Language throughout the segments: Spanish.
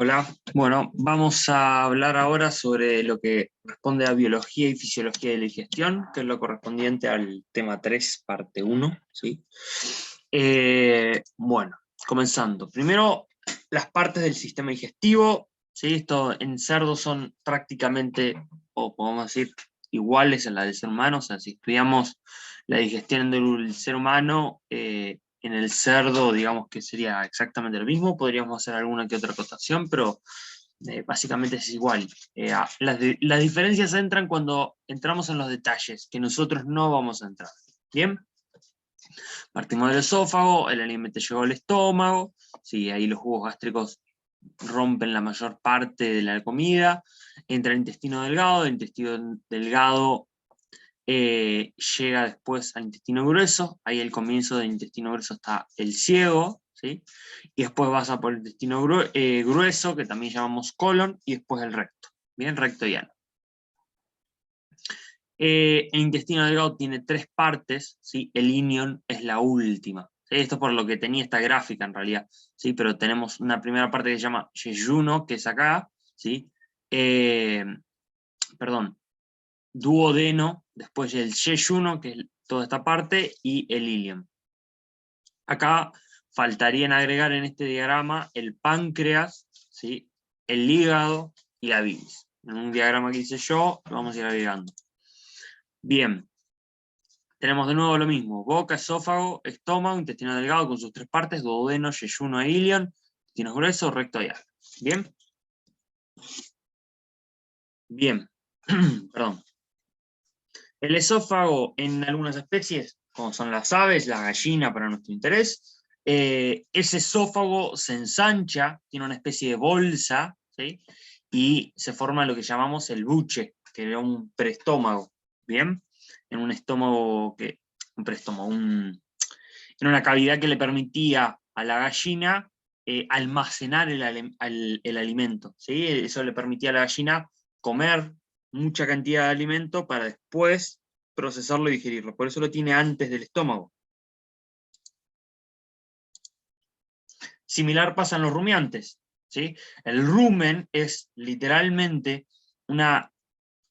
Hola, bueno, vamos a hablar ahora sobre lo que responde a biología y fisiología de la digestión, que es lo correspondiente al tema 3, parte 1, ¿sí? Bueno, comenzando. Primero, las partes del sistema digestivo, ¿sí? Esto en cerdos son prácticamente, o podemos decir, iguales a la del ser humano. O sea, si estudiamos la digestión del ser humano, en el cerdo, digamos que sería exactamente lo mismo. Podríamos hacer alguna que otra acotación, pero básicamente es igual. Las diferencias entran cuando entramos en los detalles, que nosotros no vamos a entrar. ¿Bien? Partimos del esófago, el alimento llegó al estómago, sí, ahí los jugos gástricos rompen la mayor parte de la comida, entra al intestino delgado, el intestino delgado llega después al intestino grueso, ahí al comienzo del intestino grueso está el ciego, ¿sí? Y después vas a por el intestino grueso, que también llamamos colon, y después el recto, bien, recto y ano. El intestino delgado tiene tres partes, ¿sí? El ilion es la última. Esto es por lo que tenía esta gráfica en realidad, ¿sí? Pero tenemos una primera parte que se llama yeyuno, que es acá, ¿sí? Perdón, duodeno, después el yeyuno, que es toda esta parte, y el ilion. Acá faltarían agregar en este diagrama el páncreas, ¿sí? El hígado y la bilis. En un diagrama que hice yo, lo vamos a ir agregando. Bien, tenemos de nuevo lo mismo: boca, esófago, estómago, intestino delgado con sus tres partes, duodeno, yeyuno e ilion, intestino grueso, recto y ano. ¿Bien? Bien, perdón. El esófago en algunas especies, como son las aves, la gallina para nuestro interés, ese esófago se ensancha, tiene una especie de bolsa, ¿sí? Y se forma lo que llamamos el buche, que era un preestómago, ¿bien? En un estómago un preestómago, en una cavidad que le permitía a la gallina almacenar el alimento, ¿sí? Eso le permitía a la gallina comer mucha cantidad de alimento para después procesarlo y digerirlo. Por eso lo tiene antes del estómago. Similar pasa en los rumiantes, ¿sí? El rumen es literalmente una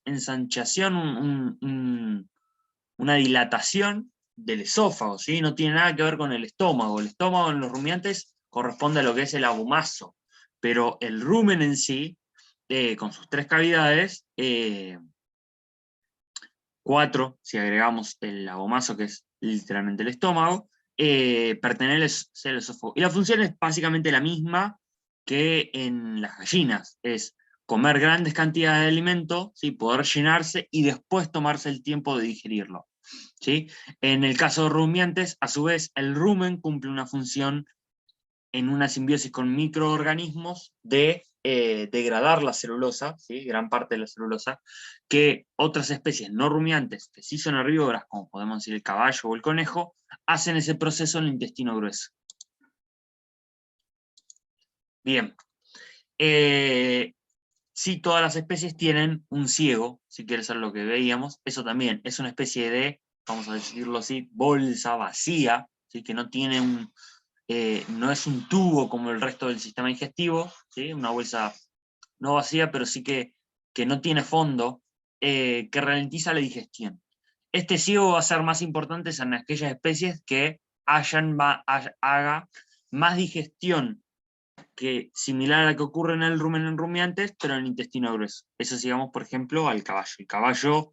ensanchación, una dilatación del esófago, ¿sí? No tiene nada que ver con el estómago. El estómago en los rumiantes corresponde a lo que es el agumazo, pero el rumen en sí, con sus tres cavidades, cuatro, si agregamos el agomazo, que es literalmente el estómago, pertenece al esófago. Y la función es básicamente la misma que en las gallinas, es comer grandes cantidades de alimento, ¿sí? Poder llenarse y después tomarse el tiempo de digerirlo, ¿sí? En el caso de rumiantes, a su vez, el rumen cumple una función en una simbiosis con microorganismos de degradar la celulosa, ¿sí? Gran parte de la celulosa, que otras especies no rumiantes, que sí son herbívoras, como podemos decir el caballo o el conejo, hacen ese proceso en el intestino grueso. Bien. Sí, todas las especies tienen un ciego, si quieres ser lo que veíamos. Eso también es una especie de, vamos a decirlo así, bolsa vacía, ¿sí? Que no tiene no es un tubo como el resto del sistema digestivo, ¿sí? Una bolsa no vacía, pero sí que no tiene fondo, que ralentiza la digestión. Este ciego va a ser más importante en aquellas especies que haga más digestión que similar a la que ocurre en el rumen en rumiantes, pero en el intestino grueso. Eso sigamos, por ejemplo, al caballo. El caballo,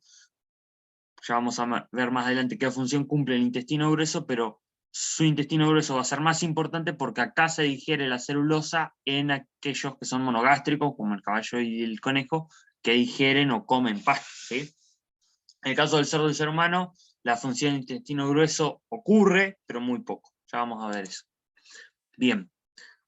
ya vamos a ver más adelante qué función cumple el intestino grueso, pero su intestino grueso va a ser más importante porque acá se digiere la celulosa en aquellos que son monogástricos, como el caballo y el conejo, que digieren o comen pasto, ¿sí? En el caso del cerdo y del ser humano, la función del intestino grueso ocurre, pero muy poco. Ya vamos a ver eso. Bien.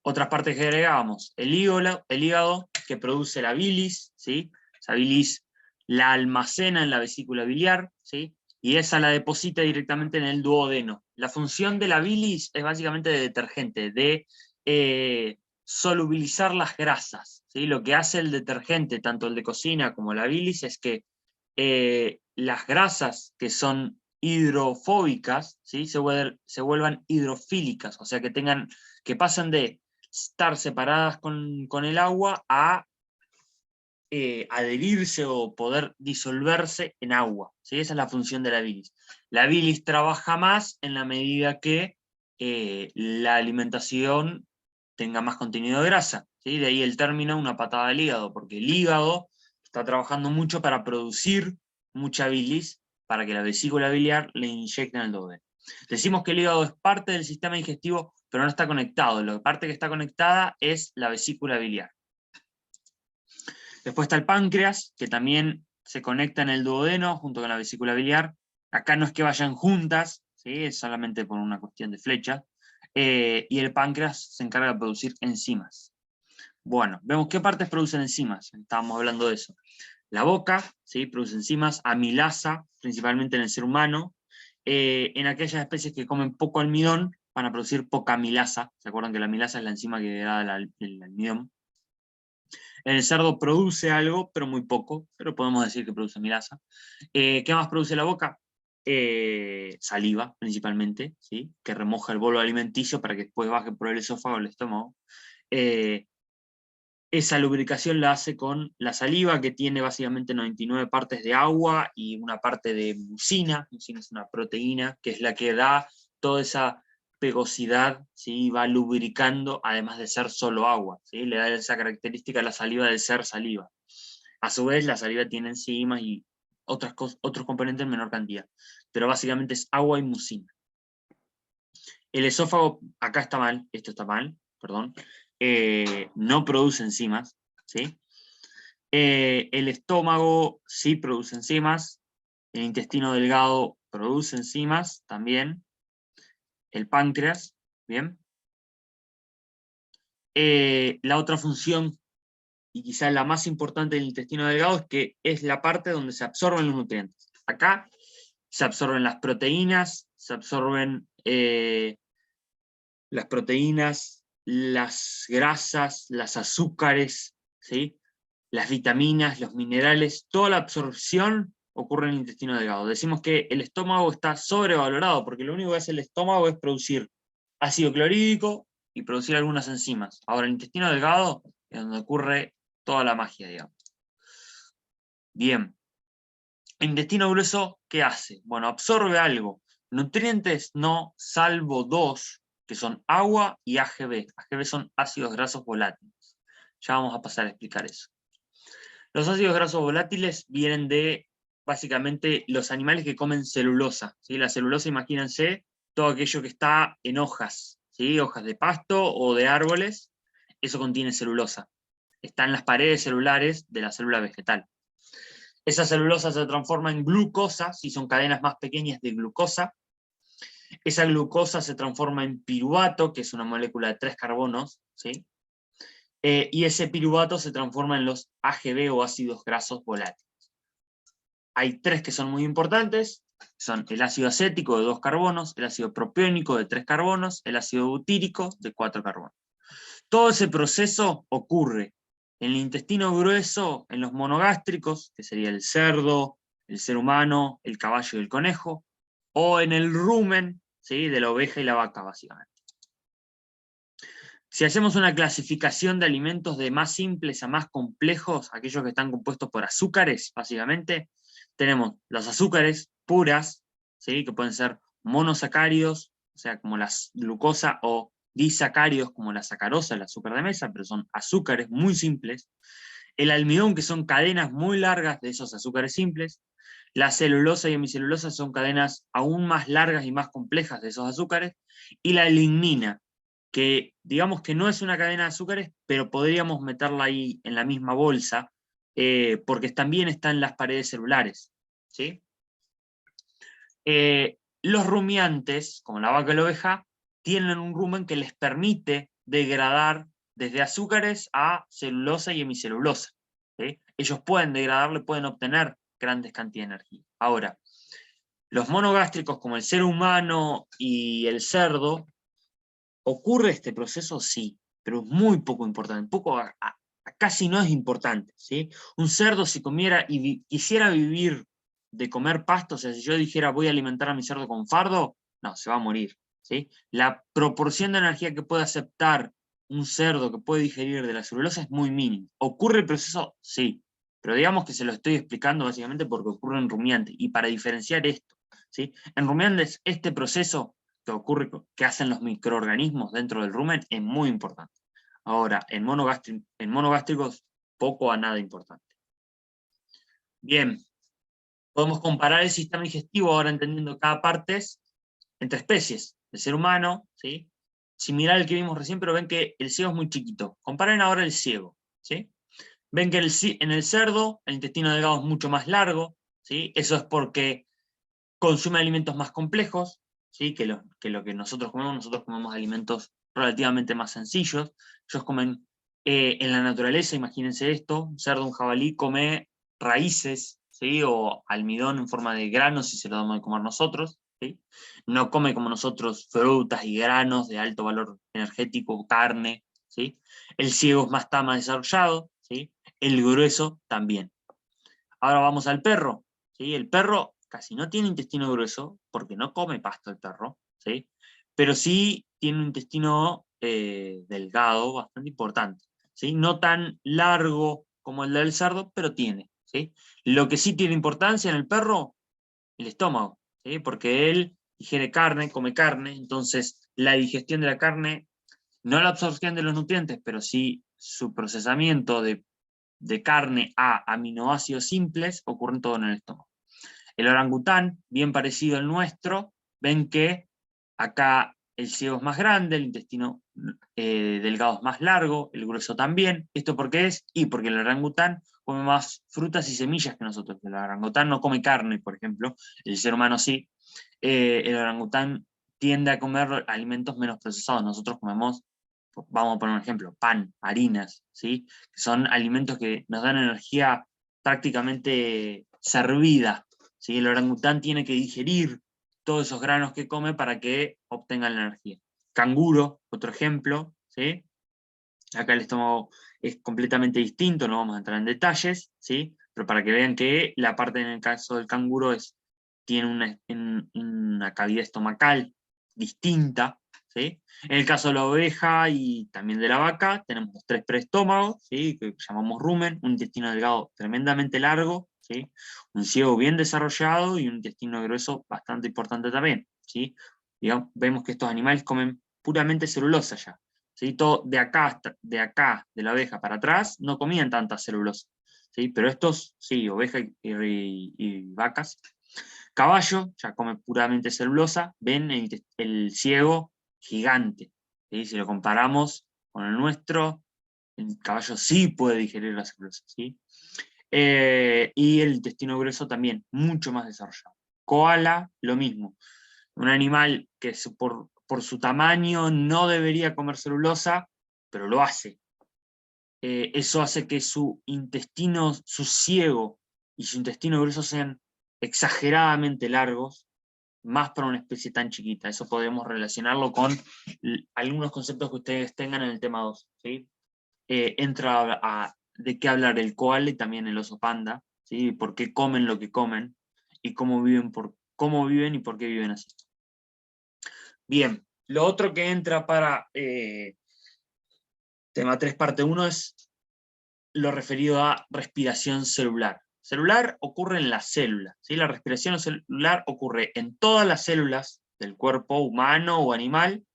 Otras partes que agregábamos: el hígado que produce la bilis, ¿sí? Esa bilis la almacena en la vesícula biliar, ¿sí? Y esa la deposita directamente en el duodeno. La función de la bilis es básicamente de detergente, de solubilizar las grasas, ¿sí? Lo que hace el detergente, tanto el de cocina como la bilis, es que las grasas que son hidrofóbicas, ¿sí? se vuelvan hidrofílicas, o sea que pasen de estar separadas con el agua a adherirse o poder disolverse en agua, ¿sí? Esa es la función de la bilis. La bilis trabaja más en la medida que la alimentación tenga más contenido de grasa, ¿sí? De ahí el término una patada al hígado, porque el hígado está trabajando mucho para producir mucha bilis, para que la vesícula biliar le inyecte en el duodeno. Decimos que el hígado es parte del sistema digestivo, pero no está conectado. La parte que está conectada es la vesícula biliar. Después está el páncreas, que también se conecta en el duodeno junto con la vesícula biliar. Acá no es que vayan juntas, ¿sí? Es solamente por una cuestión de flecha. Y el páncreas se encarga de producir enzimas. Bueno, vemos qué partes producen enzimas. Estábamos hablando de eso. La boca, ¿sí? Produce enzimas, amilasa, principalmente en el ser humano. En aquellas especies que comen poco almidón, van a producir poca amilasa. ¿Se acuerdan que la amilasa es la enzima que degrada el almidón? El cerdo produce algo, pero muy poco, pero podemos decir que produce amilasa. ¿Qué más produce la boca? Saliva, principalmente, ¿sí? Que remoja el bolo alimenticio para que después baje por el esófago al estómago. Esa lubricación la hace con la saliva, que tiene básicamente 99 partes de agua y una parte de mucina. Mucina es una proteína, que es la que da toda esa pegosidad, ¿sí? Va lubricando, además de ser solo agua, ¿sí? Le da esa característica a la saliva de ser saliva. A su vez, la saliva tiene enzimas y otros componentes en menor cantidad, pero básicamente es agua y mucina. El esófago, acá está mal, esto está mal, perdón, no produce enzimas, ¿sí? El estómago sí produce enzimas, el intestino delgado produce enzimas también, el páncreas, ¿bien? La otra función, y quizás la más importante del intestino delgado, es que es la parte donde se absorben los nutrientes. Acá se absorben las proteínas, se absorben las grasas, las azúcares, ¿sí? Las vitaminas, los minerales, toda la absorción ocurre en el intestino delgado. Decimos que el estómago está sobrevalorado, porque lo único que hace el estómago es producir ácido clorhídrico y producir algunas enzimas. Ahora, el intestino delgado es donde ocurre toda la magia, digamos. Bien. El intestino grueso, ¿qué hace? Bueno, absorbe algo. Nutrientes no, salvo dos, que son agua y AGB. AGB son ácidos grasos volátiles. Ya vamos a pasar a explicar eso. Los ácidos grasos volátiles vienen de, básicamente, los animales que comen celulosa, ¿sí? La celulosa, imagínense, todo aquello que está en hojas, ¿sí? Hojas de pasto o de árboles, eso contiene celulosa. Está en las paredes celulares de la célula vegetal. Esa celulosa se transforma en glucosa, si son cadenas más pequeñas de glucosa. Esa glucosa se transforma en piruvato, que es una molécula de 3 carbonos, ¿sí? Y ese piruvato se transforma en los AGB o ácidos grasos volátiles. Hay 3 que son muy importantes, son el ácido acético de 2 carbonos, el ácido propiónico de 3 carbonos, el ácido butírico de 4 carbonos. Todo ese proceso ocurre en el intestino grueso, en los monogástricos, que sería el cerdo, el ser humano, el caballo y el conejo, o en el rumen, ¿sí? De la oveja y la vaca, básicamente. Si hacemos una clasificación de alimentos de más simples a más complejos, aquellos que están compuestos por azúcares, básicamente, tenemos los azúcares puras, ¿sí? Que pueden ser monosacáridos, o sea, como la glucosa, o disacáridos, como la sacarosa, el azúcar de mesa, pero son azúcares muy simples. El almidón, que son cadenas muy largas de esos azúcares simples. La celulosa y hemicelulosa son cadenas aún más largas y más complejas de esos azúcares. Y la lignina, que digamos que no es una cadena de azúcares, pero podríamos meterla ahí en la misma bolsa, porque también está en las paredes celulares, ¿sí? Los rumiantes, como la vaca y la oveja, tienen un rumen que les permite degradar desde azúcares a celulosa y hemicelulosa, ¿sí? Ellos pueden degradarlo y pueden obtener grandes cantidades de energía. Ahora, los monogástricos, como el ser humano y el cerdo, ¿ocurre este proceso? Sí, pero es muy poco importante, casi no es importante, ¿sí? Un cerdo, si comiera y quisiera vivir de comer pasto, o sea, si yo dijera voy a alimentar a mi cerdo con fardo, no, se va a morir, ¿sí? La proporción de energía que puede aceptar un cerdo que puede digerir de la celulosa es muy mínimo. ¿Ocurre el proceso? Sí, pero digamos que se lo estoy explicando básicamente porque ocurre en rumiantes, y para diferenciar esto, ¿sí? En rumiantes este proceso que ocurre, que hacen los microorganismos dentro del rumen, es muy importante. Ahora, en monogástricos, poco a nada importante. Bien, podemos comparar el sistema digestivo, ahora entendiendo cada parte, entre especies. El ser humano, ¿sí? Similar al que vimos recién, pero ven que el ciego es muy chiquito. Comparen ahora el ciego, ¿sí? Ven que en el cerdo el intestino delgado es mucho más largo, ¿sí? Eso es porque consume alimentos más complejos, ¿sí? Que lo que nosotros comemos alimentos relativamente más sencillos. Ellos comen en la naturaleza, imagínense esto, un cerdo, un jabalí come raíces, ¿sí? O almidón en forma de granos si se lo damos de comer nosotros, ¿sí? No come como nosotros frutas y granos de alto valor energético, carne, ¿sí? El ciego está más desarrollado, ¿sí? El grueso también. Ahora vamos al perro, ¿sí? El perro casi no tiene intestino grueso, porque no come pasto el perro, ¿sí? Pero sí tiene un intestino delgado, bastante importante, ¿sí? No tan largo como el del cerdo, pero tiene, ¿sí? Lo que sí tiene importancia en el perro, el estómago, ¿sí? Porque él digiere carne, come carne, entonces la digestión de la carne, no la absorción de los nutrientes, pero sí su procesamiento de carne a aminoácidos simples ocurren todo en el estómago. El orangután, bien parecido al nuestro, ven que acá el ciego es más grande, el intestino delgado es más largo, el grueso también. ¿Esto por qué es? Y porque el orangután come más frutas y semillas que nosotros. El orangután no come carne, por ejemplo, el ser humano sí. El orangután tiende a comer alimentos menos procesados. Nosotros comemos, vamos a poner un ejemplo, pan, harinas, ¿sí? Que son alimentos que nos dan energía prácticamente servida, ¿sí? El orangután tiene que digerir todos esos granos que come para que obtengan la energía. Canguro, otro ejemplo, ¿sí? Acá el estómago es completamente distinto, no vamos a entrar en detalles, ¿sí? Pero para que vean que la parte en el caso del canguro tiene una cavidad estomacal distinta, ¿sí? En el caso de la oveja y también de la vaca, tenemos los tres preestómagos, ¿sí? Que llamamos rumen, un intestino delgado tremendamente largo, ¿sí? Un ciego bien desarrollado y un intestino grueso bastante importante también, ¿sí? Digamos, vemos que estos animales comen puramente celulosa ya, ¿sí? Todo de acá, de la oveja para atrás, no comían tanta celulosa, ¿sí? Pero estos, sí, oveja y vacas. Caballo, ya come puramente celulosa, ven el ciego gigante, ¿sí? Si lo comparamos con el nuestro, el caballo sí puede digerir la celulosa, ¿sí? Y el intestino grueso también, mucho más desarrollado. Koala, lo mismo. Un animal que por su tamaño no debería comer celulosa, pero lo hace. Eso hace que su intestino, su ciego y su intestino grueso sean exageradamente largos, más para una especie tan chiquita. Eso podemos relacionarlo con algunos conceptos que ustedes tengan en el tema 2, ¿sí? Entra de qué hablar el koala y también el oso panda, ¿sí? Por qué comen lo que comen y cómo viven y por qué viven así. Bien, lo otro que entra para tema 3 parte 1 es lo referido a respiración celular. Celular ocurre en las células, ¿sí? La respiración celular ocurre en todas las células del cuerpo humano o animal,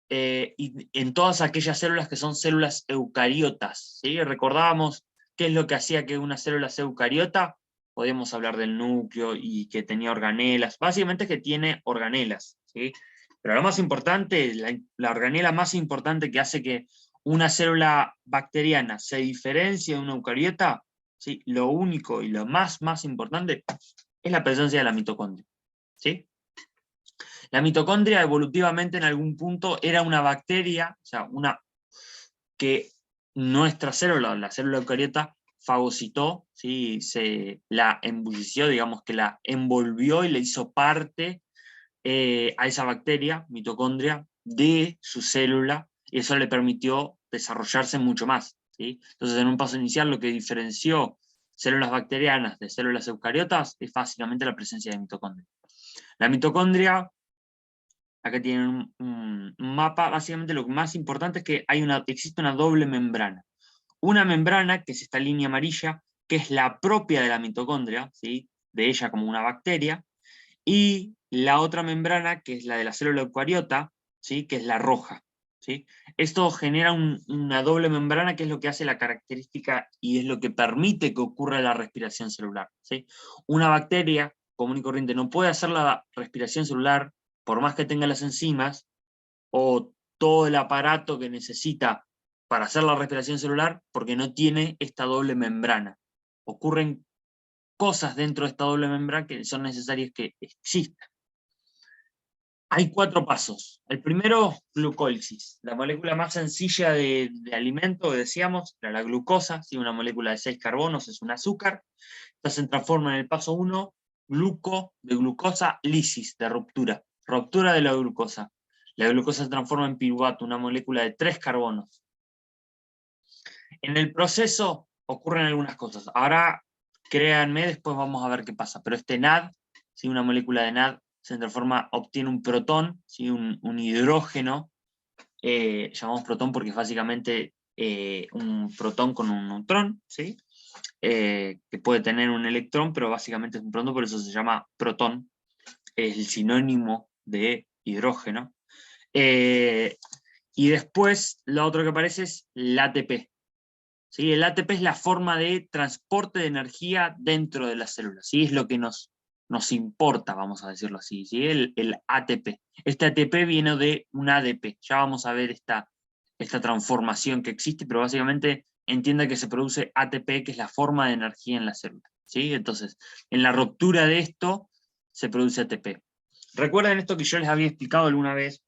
y en todas aquellas células que son células eucariotas, ¿sí? Recordábamos qué es lo que hacía que una célula sea eucariota. Podemos hablar del núcleo y que tenía organelas, básicamente que tiene organelas, ¿sí? Pero lo más importante, la organela más importante que hace que una célula bacteriana se diferencie de una eucariota, ¿sí? Lo único y lo más importante es la presencia de la mitocondria, ¿sí? La mitocondria evolutivamente en algún punto era una bacteria, o sea, que nuestra célula, la célula eucariota, fagocitó, ¿sí? Se la embullició, digamos que la envolvió y le hizo parte a esa bacteria, mitocondria, de su célula, y eso le permitió desarrollarse mucho más, ¿sí? Entonces, en un paso inicial, lo que diferenció células bacterianas de células eucariotas es básicamente la presencia de mitocondria. La mitocondria, acá tienen un mapa. Básicamente lo más importante es que existe una doble membrana. Una membrana, que es esta línea amarilla, que es la propia de la mitocondria, ¿sí? De ella como una bacteria, y la otra membrana, que es la de la célula eucariota, ¿sí? Que es la roja. ¿Sí? Esto genera una doble membrana, que es lo que hace la característica y es lo que permite que ocurra la respiración celular. ¿Sí? Una bacteria común y corriente no puede hacer la respiración celular por más que tenga las enzimas o todo el aparato que necesita para hacer la respiración celular, porque no tiene esta doble membrana. Ocurren cosas dentro de esta doble membrana que son necesarias que existan. Hay 4 pasos. El primero, glucólisis. La molécula más sencilla de alimento, que decíamos, era la glucosa, ¿sí? Una molécula de 6 carbonos, es un azúcar. Esta se transforma en el paso 1, de glucosa, lisis, de ruptura. Ruptura de la glucosa. La glucosa se transforma en piruvato, una molécula de 3 carbonos. En el proceso ocurren algunas cosas. Ahora, créanme, después vamos a ver qué pasa. Pero este NAD, ¿sí? Una molécula de NAD, se transforma, obtiene un protón, ¿sí? un hidrógeno, llamamos protón porque es básicamente un protón con un neutrón, ¿sí? Que puede tener un electrón, pero básicamente es un protón, por eso se llama protón, es el sinónimo de hidrógeno. Y después, lo otro que aparece es el ATP. ¿Sí? El ATP es la forma de transporte de energía dentro de las células, ¿sí? Es lo que nos importa, vamos a decirlo así, ¿sí? El ATP. Este ATP viene de un ADP. Ya vamos a ver esta transformación que existe, pero básicamente entienda que se produce ATP, que es la forma de energía en la célula, ¿sí? Entonces, en la ruptura de esto, se produce ATP. Recuerden esto que yo les había explicado alguna vez,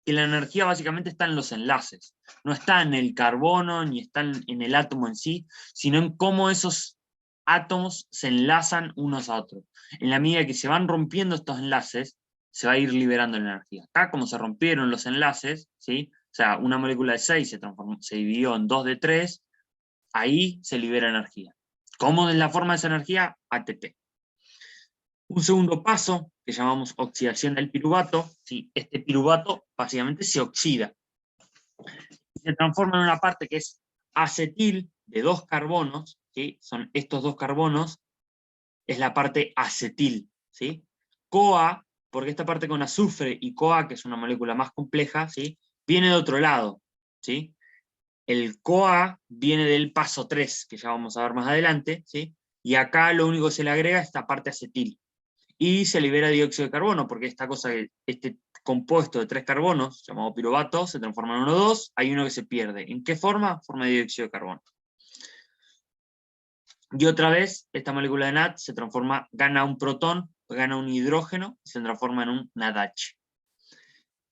que la energía básicamente está en los enlaces, no está en el carbono ni está en el átomo en sí, sino en cómo esos átomos se enlazan unos a otros. En la medida que se van rompiendo estos enlaces, se va a ir liberando la energía. Acá, como se rompieron los enlaces, ¿sí? O sea, una molécula de 6 se dividió en 2 de 3, ahí se libera energía. ¿Cómo es la forma de esa energía? ATP. Un segundo paso, que llamamos oxidación del piruvato, ¿sí? Este piruvato básicamente se oxida. Se transforma en una parte que es acetil de 2 carbonos, ¿sí? Son estos 2 carbonos, es la parte acetil, ¿sí? CoA, porque esta parte con azufre y CoA, que es una molécula más compleja, ¿sí? Viene de otro lado, ¿sí? El CoA viene del paso 3, que ya vamos a ver más adelante, ¿sí? Y acá lo único que se le agrega es esta parte acetil. Y se libera dióxido de carbono, porque este compuesto de 3 carbonos, llamado piruvato, se transforma en 1,2, hay uno que se pierde. ¿En qué forma? Forma de dióxido de carbono. Y otra vez, esta molécula de NAD gana un protón, gana un hidrógeno, y se transforma en un NADH.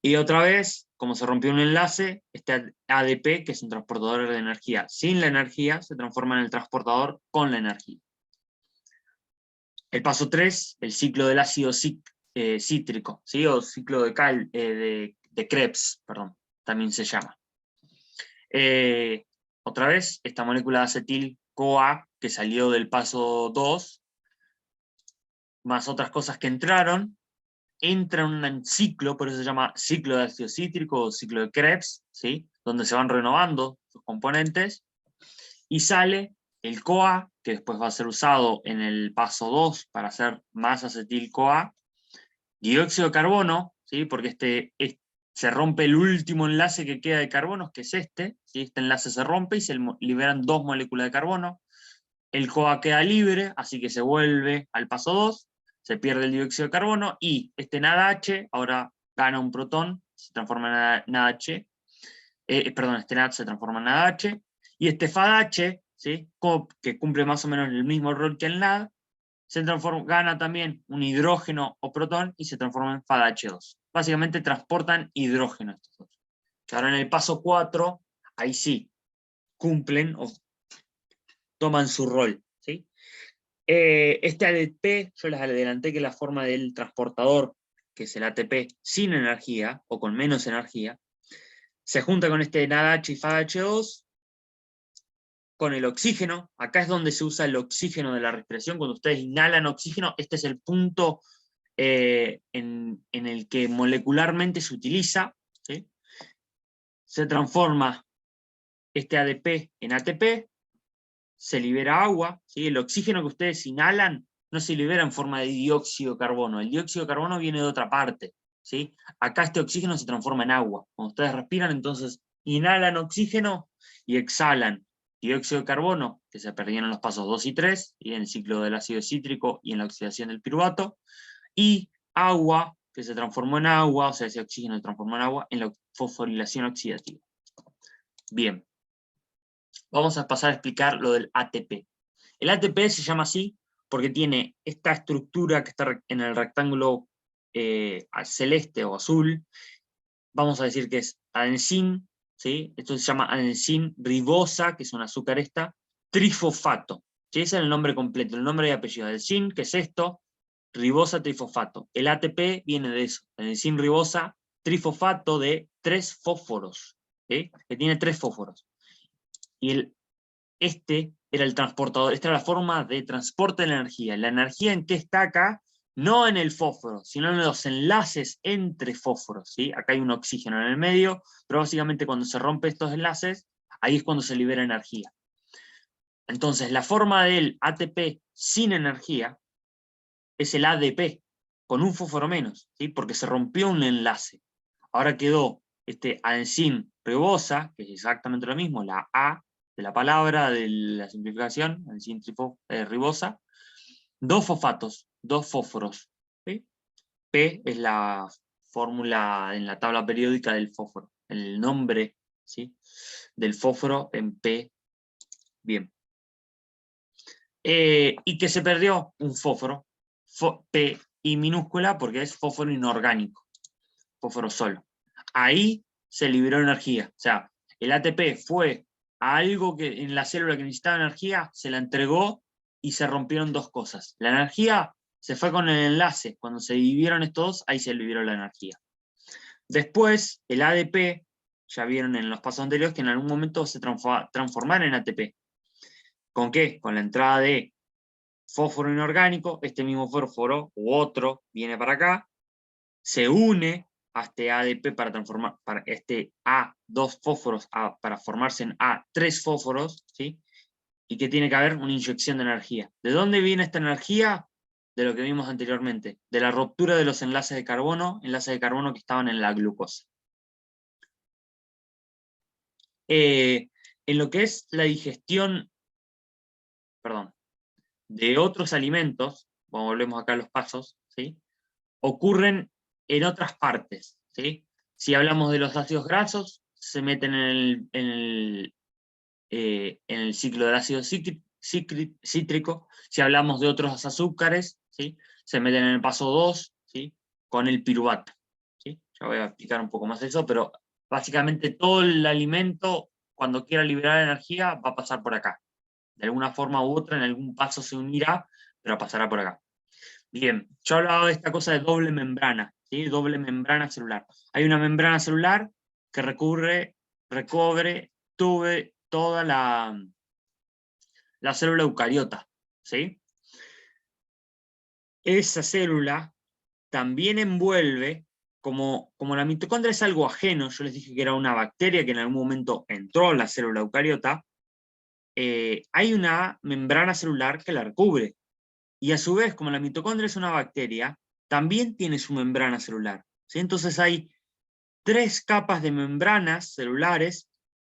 Y otra vez, como se rompió un enlace, este ADP, que es un transportador de energía sin la energía, se transforma en el transportador con la energía. El paso 3, el ciclo del ácido cítrico, ¿sí? O ciclo de Krebs, perdón, también se llama. Otra vez, esta molécula de acetil-CoA, que salió del paso 2, más otras cosas que entra en un ciclo, por eso se llama ciclo de ácido cítrico o ciclo de Krebs, ¿sí? Donde se van renovando sus componentes, y sale el CoA, que después va a ser usado en el paso 2 para hacer más acetil-CoA, dióxido de carbono, ¿sí? Porque se rompe el último enlace que queda de carbonos, que es este, ¿sí? Este enlace se rompe y se liberan 2 moléculas de carbono, el CoA queda libre, así que se vuelve al paso 2, se pierde el dióxido de carbono, y este NADH ahora gana un protón, se transforma en NADH, este NAD se transforma en NADH, y este FADH, ¿sí? Que cumple más o menos el mismo rol que el NAD, gana también un hidrógeno o protón y se transforma en FADH2. Básicamente transportan hidrógeno estos dos. Que ahora en el paso 4, ahí sí, cumplen o toman su rol, ¿sí? Este ADP, yo les adelanté que la forma del transportador, que es el ATP sin energía, o con menos energía, se junta con este NADH y FADH2, con el oxígeno. Acá es donde se usa el oxígeno de la respiración. Cuando ustedes inhalan oxígeno, este es el punto en el que molecularmente se utiliza, ¿sí? Se transforma este ADP en ATP, se libera agua, ¿sí? El oxígeno que ustedes inhalan no se libera en forma de dióxido de carbono, el dióxido de carbono viene de otra parte, ¿sí? Acá este oxígeno se transforma en agua. Cuando ustedes respiran, entonces inhalan oxígeno y exhalan dióxido de carbono, que se perdieron en los pasos 2 y 3, y en el ciclo del ácido cítrico y en la oxidación del piruvato, y agua, que se transformó en agua, o sea, ese oxígeno se transformó en agua, en la fosforilación oxidativa. Bien, vamos a pasar a explicar lo del ATP. El ATP se llama así porque tiene esta estructura que está en el rectángulo celeste o azul. Vamos a decir que es adenosín, ¿sí? Esto se llama adenosín ribosa, que es un azúcar trifosfato, ¿sí? Ese es el nombre completo, el nombre y apellido. Adenosín, que es esto, ribosa trifosfato. El ATP viene de eso, adenosín ribosa trifosfato de 3 fósforos, ¿sí? Que tiene 3 fósforos. Y este era el transportador, esta era la forma de transporte de la energía. La energía en qué está acá, no en el fósforo, sino en los enlaces entre fósforos, ¿sí? Acá hay un oxígeno en el medio, pero básicamente cuando se rompen estos enlaces, ahí es cuando se libera energía. Entonces, la forma del ATP sin energía es el ADP, con un fósforo menos, ¿sí? Porque se rompió un enlace. Ahora quedó este adenosín ribosa, que es exactamente lo mismo, la A de la palabra, de la simplificación, adenosín ribosa, 2 fosfatos, 2 fósforos, ¿sí? P es la fórmula en la tabla periódica del fósforo, el nombre, ¿sí? Del fósforo en P. Bien. Y que se perdió un fósforo, P y minúscula, porque es fósforo inorgánico, fósforo solo. Ahí se liberó energía, o sea, el ATP fue a algo que en la célula que necesitaba energía, se la entregó y se rompieron dos cosas. La energía se fue con el enlace, cuando se dividieron estos dos, ahí se liberó la energía. Después, el ADP, ya vieron en los pasos anteriores que en algún momento se transformaron en ATP. ¿Con qué? Con la entrada de fósforo inorgánico, este mismo fósforo u otro viene para acá, se une a este ADP para transformar, para este A2 fósforos para formarse en A3 fósforos, ¿sí? Y que tiene que haber una inyección de energía. ¿De dónde viene esta energía? De lo que vimos anteriormente, de la ruptura de los enlaces de carbono que estaban en la glucosa. En lo que es la digestión, perdón, de otros alimentos, como volvemos acá a los pasos, ¿sí? Ocurren en otras partes, ¿sí? Si hablamos de los ácidos grasos, se meten en el ciclo del ácido cítrico. Si hablamos de otros azúcares, ¿sí? Se meten en el paso 2, ¿sí? Con el piruvato, ¿sí? Ya voy a explicar un poco más eso, pero básicamente todo el alimento, cuando quiera liberar energía, va a pasar por acá. De alguna forma u otra, en algún paso se unirá, pero pasará por acá. Bien, yo hablaba de esta cosa de doble membrana, ¿sí? Doble membrana celular. Hay una membrana celular que recubre toda la célula eucariota, ¿sí? Esa célula también envuelve, como la mitocondria es algo ajeno, yo les dije que era una bacteria que en algún momento entró en la célula eucariota, hay una membrana celular que la recubre. Y a su vez, como la mitocondria es una bacteria, también tiene su membrana celular, ¿sí? Entonces hay 3 capas de membranas celulares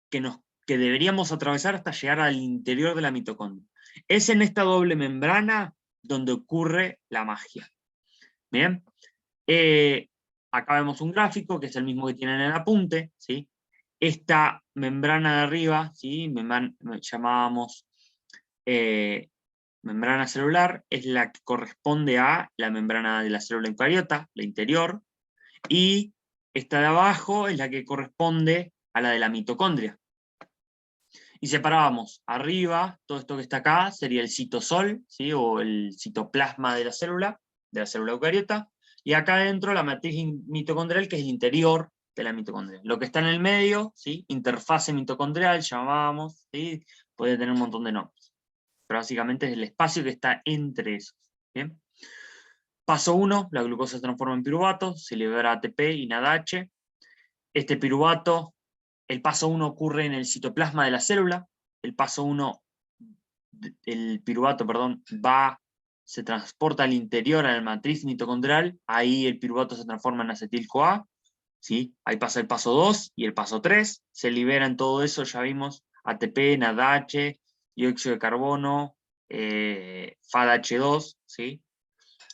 que deberíamos atravesar hasta llegar al interior de la mitocondria. Es en esta doble membrana donde ocurre la magia. Bien, acá vemos un gráfico que es el mismo que tienen en el apunte, ¿sí? Esta membrana de arriba, ¿sí? Llamábamos membrana celular, es la que corresponde a la membrana de la célula eucariota, la interior, y esta de abajo es la que corresponde a la de la mitocondria. Y separábamos arriba, todo esto que está acá sería el citosol, ¿sí? O el citoplasma de la célula eucariota, y acá adentro la matriz mitocondrial, que es el interior de la mitocondria. Lo que está en el medio, ¿sí? Interfase mitocondrial, llamábamos, ¿sí? Puede tener un montón de nombres, pero básicamente es el espacio que está entre esos. ¿Bien? Paso 1, la glucosa se transforma en piruvato, se libera ATP y NADH. Este piruvato, el paso 1 ocurre en el citoplasma de la célula. El paso 1, el piruvato, perdón, se transporta al interior, a la matriz mitocondrial. Ahí el piruvato se transforma en acetil-CoA. ¿Sí? Ahí pasa el paso 2 y el paso 3. Se liberan todo eso, ya vimos, ATP, NADH, dióxido de carbono, FADH2, ¿sí?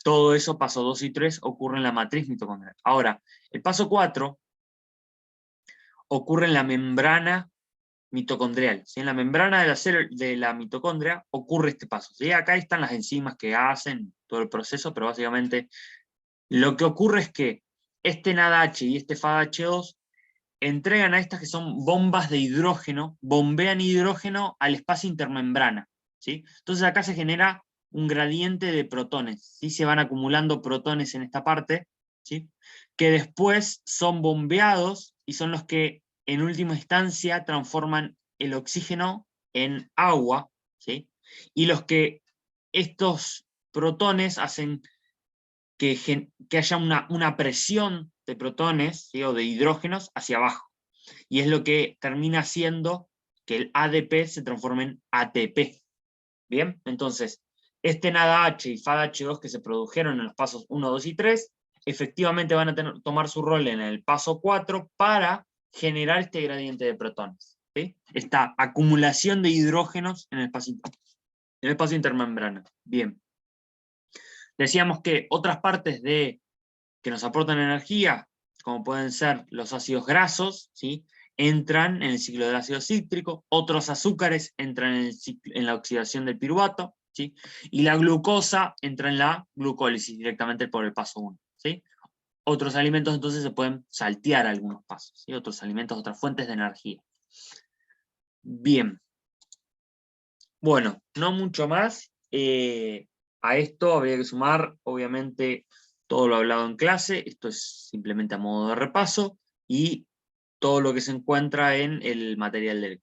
Todo eso, paso 2 y 3, ocurre en la matriz mitocondrial. Ahora, el paso 4 ocurre en la membrana mitocondrial. ¿Sí? En la membrana de la mitocondria ocurre este paso. ¿Sí? Acá están las enzimas que hacen todo el proceso, pero básicamente lo que ocurre es que este NADH y este FADH2 entregan a estas que son bombas de hidrógeno, bombean hidrógeno al espacio intermembrana. ¿Sí? Entonces acá se genera un gradiente de protones, ¿sí? Se van acumulando protones en esta parte, ¿sí? Que después son bombeados y son los que en última instancia transforman el oxígeno en agua, ¿sí? Y estos protones hacen que haya una presión de protones, ¿sí? O de hidrógenos hacia abajo. Y es lo que termina haciendo que el ADP se transforme en ATP. ¿Bien? Entonces, este NADH y FADH2 que se produjeron en los pasos 1, 2 y 3, efectivamente van a tomar su rol en el paso 4 para generar este gradiente de protones. ¿Sí? Esta acumulación de hidrógenos en el espacio intermembrana. Bien. Decíamos que otras partes que nos aportan energía, como pueden ser los ácidos grasos, ¿sí? Entran en el ciclo del ácido cítrico, otros azúcares entran en la oxidación del piruvato, ¿sí? Y la glucosa entra en la glucólisis directamente por el paso 1. ¿Sí? Otros alimentos entonces se pueden saltear algunos pasos, ¿sí? Otros alimentos, otras fuentes de energía. Bien. Bueno, no mucho más. A esto habría que sumar, obviamente, todo lo hablado en clase. Esto es simplemente a modo de repaso. Y todo lo que se encuentra en el material del